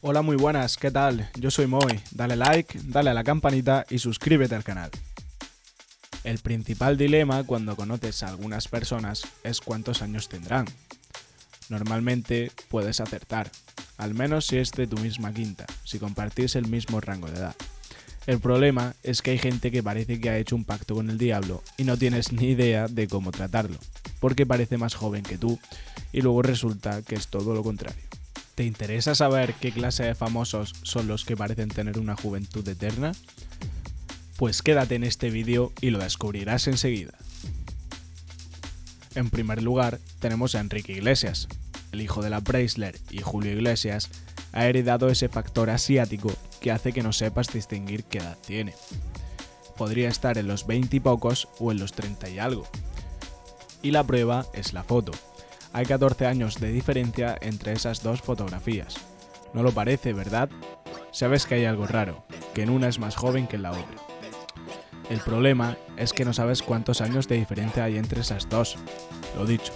Hola, muy buenas, ¿qué tal? Yo soy Moy, dale like, dale a la campanita y suscríbete al canal. El principal dilema cuando conoces a algunas personas es cuántos años tendrán. Normalmente puedes acertar, al menos si es de tu misma quinta, si compartís el mismo rango de edad. El problema es que hay gente que parece que ha hecho un pacto con el diablo y no tienes ni idea de cómo tratarlo, porque parece más joven que tú y luego resulta que es todo lo contrario. ¿Te interesa saber qué clase de famosos son los que parecen tener una juventud eterna? Pues quédate en este vídeo y lo descubrirás enseguida. En primer lugar, tenemos a Enrique Iglesias. El hijo de la Preisler y Julio Iglesias ha heredado ese factor asiático que hace que no sepas distinguir qué edad tiene. Podría estar en los 20 y pocos o en los 30 y algo. Y la prueba es la foto. Hay 14 años de diferencia entre esas dos fotografías. ¿No lo parece, verdad? Sabes que hay algo raro, que en una es más joven que en la otra. El problema es que no sabes cuántos años de diferencia hay entre esas dos. Lo dicho,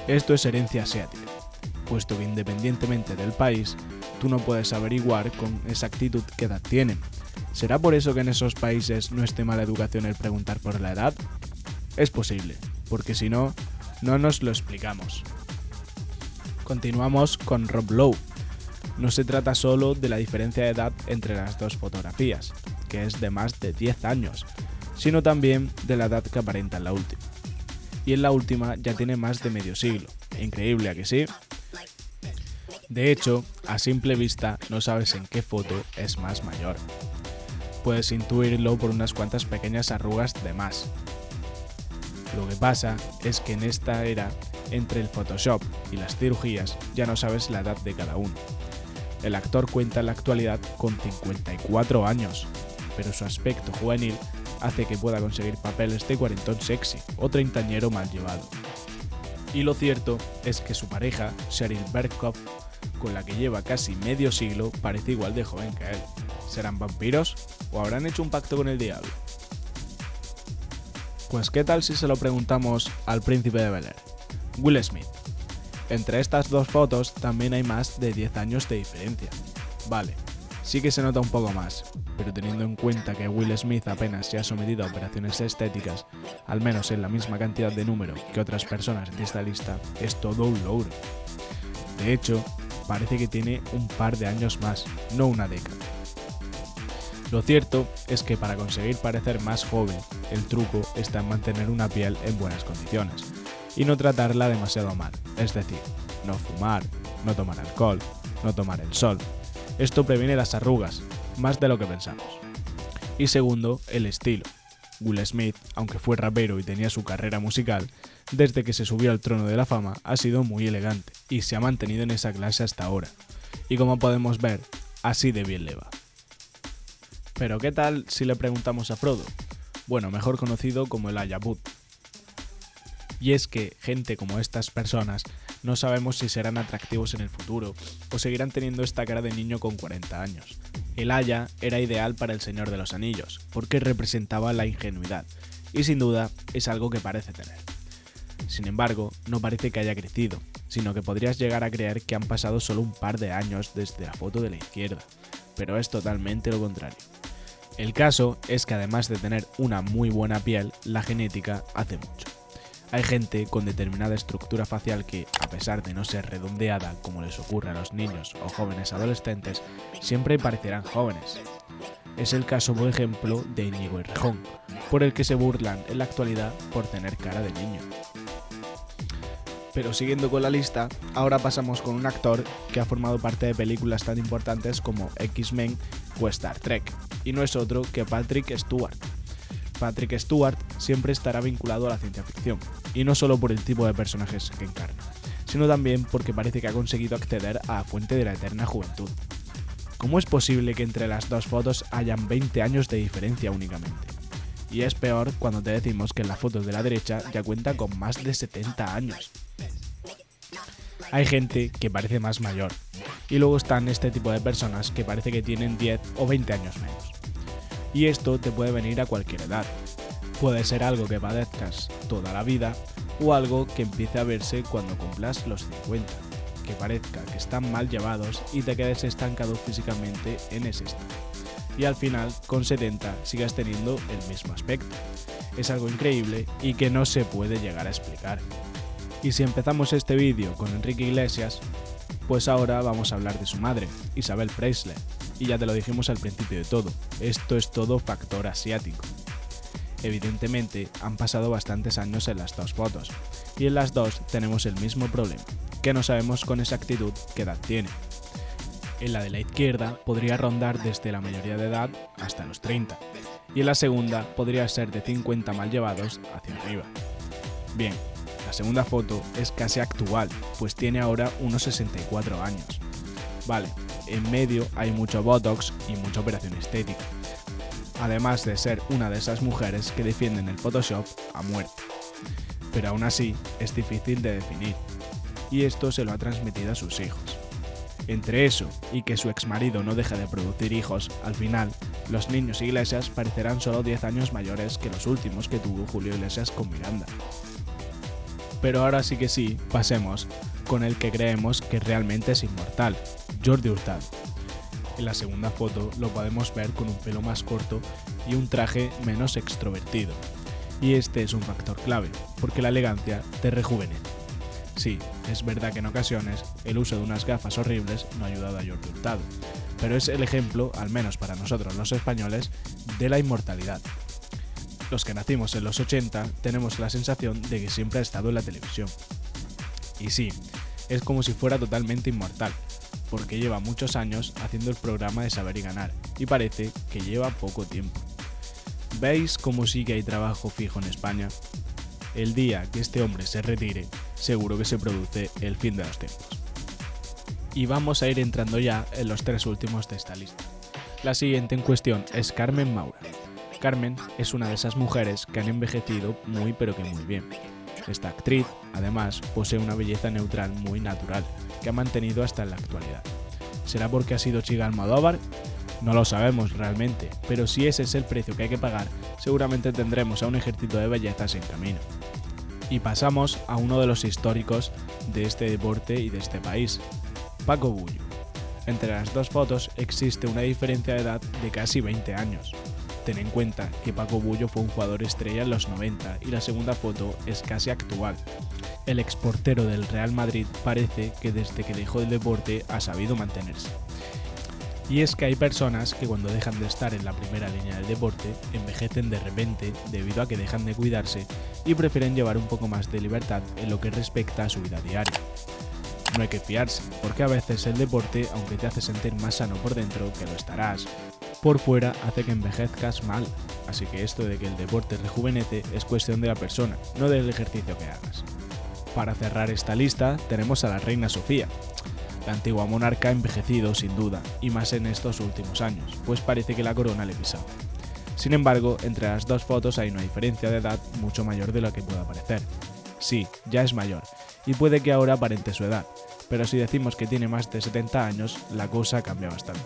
esto es herencia asiática, puesto que independientemente del país, tú no puedes averiguar con exactitud qué edad tienen. ¿Será por eso que en esos países no es de mala educación el preguntar por la edad? Es posible, porque si no, no nos lo explicamos. Continuamos con Rob Lowe. No se trata solo de la diferencia de edad entre las dos fotografías, que es de más de 10 años, sino también de la edad que aparenta en la última. Y en la última ya tiene más de medio siglo. Increíble, ¿a que sí? De hecho, a simple vista no sabes en qué foto es más mayor. Puedes intuirlo por unas cuantas pequeñas arrugas de más. Lo que pasa es que en esta era, entre el Photoshop y las cirugías, ya no sabes la edad de cada uno. El actor cuenta en la actualidad con 54 años, pero su aspecto juvenil hace que pueda conseguir papeles de cuarentón sexy o treintañero mal llevado. Y lo cierto es que su pareja, Sheryl Berghoff, con la que lleva casi medio siglo, parece igual de joven que él. ¿Serán vampiros o habrán hecho un pacto con el diablo? Pues qué tal si se lo preguntamos al príncipe de Bel-Air, Will Smith. Entre estas dos fotos también hay más de 10 años de diferencia. Vale, sí que se nota un poco más, pero teniendo en cuenta que Will Smith apenas se ha sometido a operaciones estéticas, al menos en la misma cantidad de número que otras personas de esta lista, es todo un logro. De hecho, parece que tiene un par de años más, no una década. Lo cierto es que para conseguir parecer más joven, el truco está en mantener una piel en buenas condiciones y no tratarla demasiado mal, es decir, no fumar, no tomar alcohol, no tomar el sol. Esto previene las arrugas, más de lo que pensamos. Y segundo, el estilo. Will Smith, aunque fue rapero y tenía su carrera musical, desde que se subió al trono de la fama ha sido muy elegante y se ha mantenido en esa clase hasta ahora. Y como podemos ver, así de bien le va. Pero ¿qué tal si le preguntamos a Frodo? Bueno, mejor conocido como el Ayabut. Y es que gente como estas personas no sabemos si serán atractivos en el futuro o seguirán teniendo esta cara de niño con 40 años. El Aya era ideal para el Señor de los Anillos, porque representaba la ingenuidad, y sin duda es algo que parece tener. Sin embargo, no parece que haya crecido, sino que podrías llegar a creer que han pasado solo un par de años desde la foto de la izquierda, pero es totalmente lo contrario. El caso es que además de tener una muy buena piel, la genética hace mucho. Hay gente con determinada estructura facial que, a pesar de no ser redondeada como les ocurre a los niños o jóvenes adolescentes, siempre parecerán jóvenes. Es el caso, por ejemplo, de Íñigo Errejón, por el que se burlan en la actualidad por tener cara de niño. Pero siguiendo con la lista, ahora pasamos con un actor que ha formado parte de películas tan importantes como X-Men o Star Trek, y no es otro que Patrick Stewart. Patrick Stewart siempre estará vinculado a la ciencia ficción, y no solo por el tipo de personajes que encarna, sino también porque parece que ha conseguido acceder a la fuente de la eterna juventud. ¿Cómo es posible que entre las dos fotos hayan 20 años de diferencia únicamente? Y es peor cuando te decimos que en la foto de la derecha ya cuenta con más de 70 años. Hay gente que parece más mayor, y luego están este tipo de personas que parece que tienen 10 o 20 años menos. Y esto te puede venir a cualquier edad. Puede ser algo que padezcas toda la vida o algo que empiece a verse cuando cumplas los 50, que parezca que están mal llevados y te quedes estancado físicamente en ese estado. Y al final, con 70, sigas teniendo el mismo aspecto. Es algo increíble y que no se puede llegar a explicar. Y si empezamos este vídeo con Enrique Iglesias, pues ahora vamos a hablar de su madre, Isabel Presley. Y ya te lo dijimos al principio de todo, esto es todo factor asiático. Evidentemente, han pasado bastantes años en las dos fotos, y en las dos tenemos el mismo problema, que no sabemos con exactitud qué edad tiene. En la de la izquierda podría rondar desde la mayoría de edad hasta los 30, y en la segunda podría ser de 50 mal llevados hacia arriba. Bien, la segunda foto es casi actual, pues tiene ahora unos 64 años. Vale, en medio hay mucho botox y mucha operación estética, además de ser una de esas mujeres que defienden el Photoshop a muerte. Pero aún así es difícil de definir, y esto se lo ha transmitido a sus hijos. Entre eso y que su exmarido no deja de producir hijos, al final, los niños Iglesias parecerán solo 10 años mayores que los últimos que tuvo Julio Iglesias con Miranda. Pero ahora sí que sí, pasemos con el que creemos que realmente es inmortal, Jordi Hurtado. En la segunda foto lo podemos ver con un pelo más corto y un traje menos extrovertido. Y este es un factor clave, porque la elegancia te rejuvenece. Sí, es verdad que en ocasiones el uso de unas gafas horribles no ha ayudado a Jordi Hurtado, pero es el ejemplo, al menos para nosotros los españoles, de la inmortalidad. Los que nacimos en los 80 tenemos la sensación de que siempre ha estado en la televisión. Y sí, es como si fuera totalmente inmortal, porque lleva muchos años haciendo el programa de Saber y Ganar, y parece que lleva poco tiempo. ¿Veis cómo sí que hay trabajo fijo en España? El día que este hombre se retire, seguro que se produce el fin de los tiempos. Y vamos a ir entrando ya en los tres últimos de esta lista. La siguiente en cuestión es Carmen Maura. Carmen es una de esas mujeres que han envejecido muy pero que muy bien. Esta actriz, además, posee una belleza neutral muy natural, que ha mantenido hasta en la actualidad. ¿Será porque ha sido chica Almodóvar? No lo sabemos realmente, pero si ese es el precio que hay que pagar, seguramente tendremos a un ejército de bellezas en camino. Y pasamos a uno de los históricos de este deporte y de este país, Paco Bullo. Entre las dos fotos existe una diferencia de edad de casi 20 años. Ten en cuenta que Paco Bullo fue un jugador estrella en los 90 y la segunda foto es casi actual. El exportero del Real Madrid parece que desde que dejó el deporte ha sabido mantenerse. Y es que hay personas que cuando dejan de estar en la primera línea del deporte, envejecen de repente debido a que dejan de cuidarse y prefieren llevar un poco más de libertad en lo que respecta a su vida diaria. No hay que fiarse, porque a veces el deporte, aunque te hace sentir más sano por dentro, que lo estarás, por fuera hace que envejezcas mal. Así que esto de que el deporte rejuvenece es cuestión de la persona, no del ejercicio que hagas. Para cerrar esta lista tenemos a la reina Sofía. La antigua monarca ha envejecido sin duda, y más en estos últimos años, pues parece que la corona le pisaba. Sin embargo, entre las dos fotos hay una diferencia de edad mucho mayor de lo que pueda parecer. Sí, ya es mayor, y puede que ahora aparente su edad, pero si decimos que tiene más de 70 años, la cosa cambia bastante.